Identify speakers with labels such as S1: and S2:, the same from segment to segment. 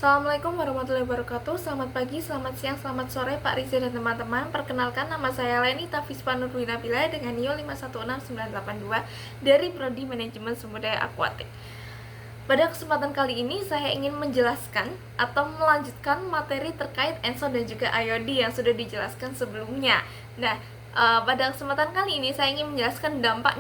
S1: Assalamualaikum warahmatullahi wabarakatuh. Selamat pagi, selamat siang, selamat sore Pak Riza dan teman-teman. Perkenalkan, nama saya Leni Tafispa Nurwinabila dengan NIO 516982 dari Prodi Manajemen Sumber Daya Akuatik. Pada kesempatan kali ini saya ingin menjelaskan atau melanjutkan materi terkait ENSO dan juga IOD yang sudah dijelaskan sebelumnya. Nah, pada kesempatan kali ini saya ingin menjelaskan dampak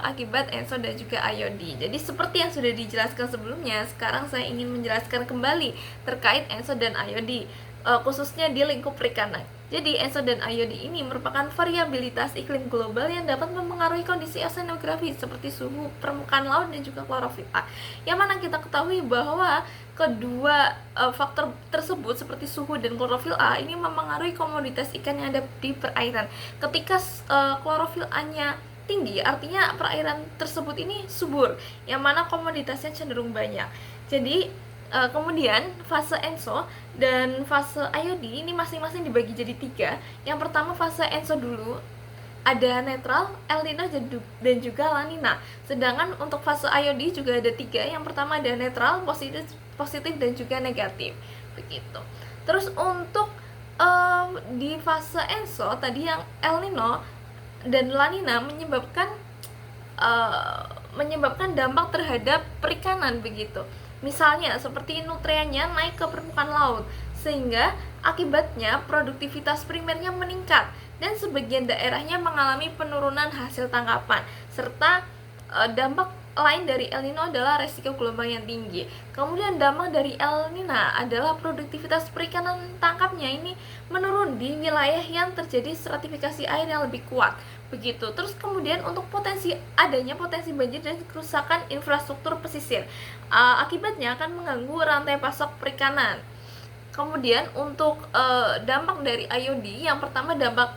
S1: akibat ENSO dan juga IOD. Jadi seperti yang sudah dijelaskan sebelumnya, sekarang saya ingin menjelaskan kembali terkait ENSO dan IOD, khususnya di lingkup perikanan. Jadi ENSO dan IOD ini merupakan variabilitas iklim global yang dapat mempengaruhi kondisi oseanografi seperti suhu permukaan laut dan juga klorofil A. Yang mana kita ketahui bahwa kedua faktor tersebut seperti suhu dan klorofil A ini mempengaruhi komoditas ikan yang ada di perairan. Ketika klorofil A-nya tinggi, artinya perairan tersebut ini subur, yang mana komoditasnya cenderung banyak. Jadi kemudian fase ENSO dan fase IOD ini masing-masing dibagi jadi 3. Yang pertama fase ENSO dulu, ada netral, El Nino dan juga La Nina. Sedangkan untuk fase IOD juga ada 3. Yang pertama ada netral, positif dan juga negatif. Begitu. Terus untuk di fase ENSO tadi yang El Nino dan La Nina menyebabkan dampak terhadap perikanan begitu. Misalnya seperti nutriennya naik ke permukaan laut, sehingga akibatnya produktivitas primernya meningkat dan sebagian daerahnya mengalami penurunan hasil tangkapan. Serta dampak lain dari El Nino adalah resiko gelombang yang tinggi. Kemudian dampak dari El Nina adalah produktivitas perikanan tangkapnya ini menurun di wilayah yang terjadi stratifikasi air yang lebih kuat. Begitu. Terus kemudian untuk adanya potensi banjir dan kerusakan infrastruktur pesisir, akibatnya akan mengganggu rantai pasok perikanan. Kemudian untuk dampak dari IOD, yang pertama dampak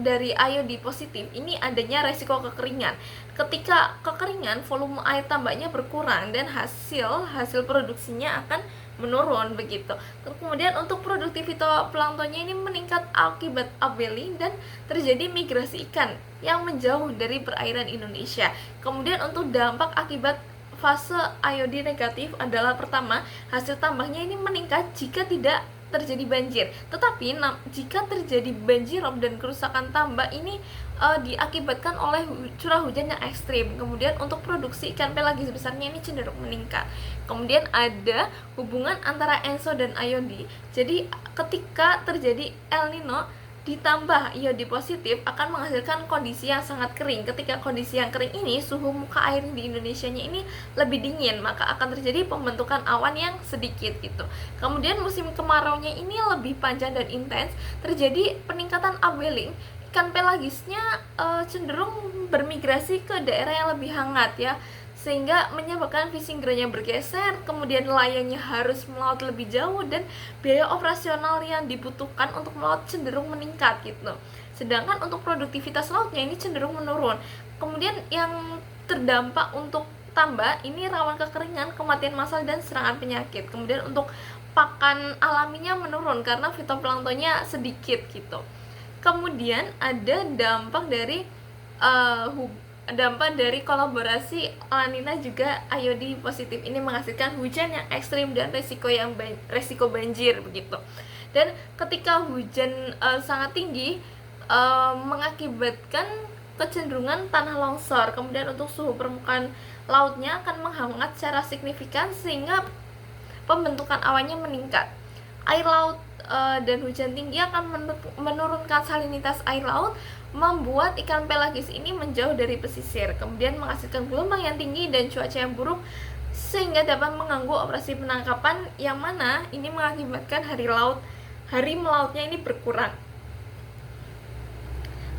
S1: dari IOD positif ini adanya resiko kekeringan. Ketika kekeringan, volume air tambaknya berkurang dan hasil produksinya akan menurun begitu. Kemudian untuk produktivitas planktonnya ini meningkat akibat upwelling dan terjadi migrasi ikan yang menjauh dari perairan Indonesia. Kemudian untuk dampak akibat fase IOD negatif adalah pertama, hasil tambaknya ini meningkat jika tidak terjadi banjir. Tetapi jika terjadi banjirop dan kerusakan tambak ini diakibatkan oleh curah hujan yang ekstrim. Kemudian untuk produksi ikan pelagis besarnya ini cenderung meningkat. Kemudian ada hubungan antara ENSO dan IOD. Jadi ketika terjadi El Nino ditambah IOD positif akan menghasilkan kondisi yang sangat kering. Ketika kondisi yang kering ini, suhu muka air di Indonesianya ini lebih dingin, maka akan terjadi pembentukan awan yang sedikit gitu. Kemudian musim kemaraunya ini lebih panjang dan intens, terjadi peningkatan upwelling. Ikan pelagisnya cenderung bermigrasi ke daerah yang lebih hangat ya, sehingga menyebabkan fishing ground-nya bergeser, kemudian nelayannya harus melaut lebih jauh dan biaya operasional yang dibutuhkan untuk melaut cenderung meningkat gitu. Sedangkan untuk produktivitas lautnya ini cenderung menurun. Kemudian yang terdampak untuk tambak ini rawan kekeringan, kematian massal dan serangan penyakit. Kemudian untuk pakan alaminya menurun karena fitoplanktonnya sedikit gitu. Kemudian ada dampak dari kolaborasi La Nina juga IOD positif ini menghasilkan hujan yang ekstrim dan resiko banjir begitu. Dan ketika hujan sangat tinggi mengakibatkan kecenderungan tanah longsor. Kemudian untuk suhu permukaan lautnya akan menghangat secara signifikan sehingga pembentukan awannya meningkat. Air laut dan hujan tinggi akan menurunkan salinitas air laut, membuat ikan pelagis ini menjauh dari pesisir, kemudian menghasilkan gelombang yang tinggi dan cuaca yang buruk sehingga dapat mengganggu operasi penangkapan, yang mana ini mengakibatkan hari melautnya ini berkurang.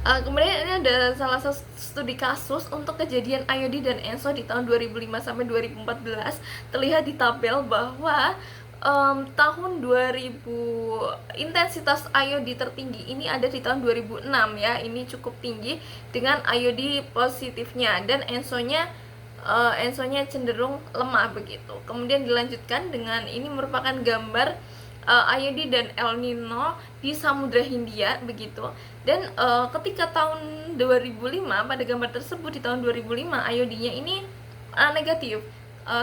S1: Kemudian ini ada salah satu studi kasus untuk kejadian IOD dan ENSO di tahun 2005 sampai 2014. Terlihat di tabel bahwa tahun 2000 intensitas IOD tertinggi ini ada di tahun 2006 ya. Ini cukup tinggi dengan IOD positifnya, dan ENSO-nya cenderung lemah begitu. Kemudian dilanjutkan dengan ini merupakan gambar IOD dan El Nino di Samudra Hindia begitu. Dan ketika tahun 2005, pada gambar tersebut di tahun 2005 IOD-nya ini negatif.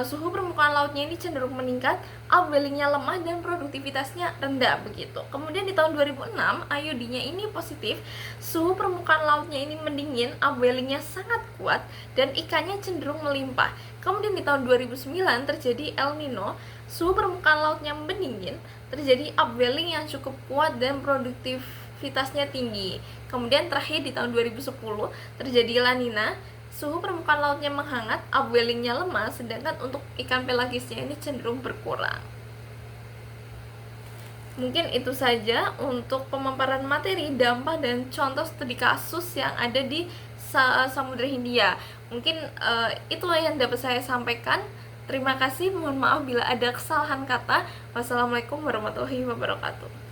S1: suhu permukaan lautnya ini cenderung meningkat, upwellingnya lemah dan produktivitasnya rendah begitu. Kemudian di tahun 2006 IOD-nya ini positif, suhu permukaan lautnya ini mendingin, upwellingnya sangat kuat dan ikannya cenderung melimpah. Kemudian di tahun 2009 terjadi El Nino, suhu permukaan lautnya mendingin, terjadi upwelling yang cukup kuat dan produktivitasnya tinggi. Kemudian terakhir di tahun 2010 terjadi La Nina, suhu permukaan lautnya menghangat, upwellingnya lemah, sedangkan untuk ikan pelagisnya ini cenderung berkurang. Mungkin itu saja untuk pemaparan materi, dampak, dan contoh studi kasus yang ada di Samudra Hindia. Mungkin itulah yang dapat saya sampaikan. Terima kasih, mohon maaf bila ada kesalahan kata. Wassalamualaikum warahmatullahi wabarakatuh.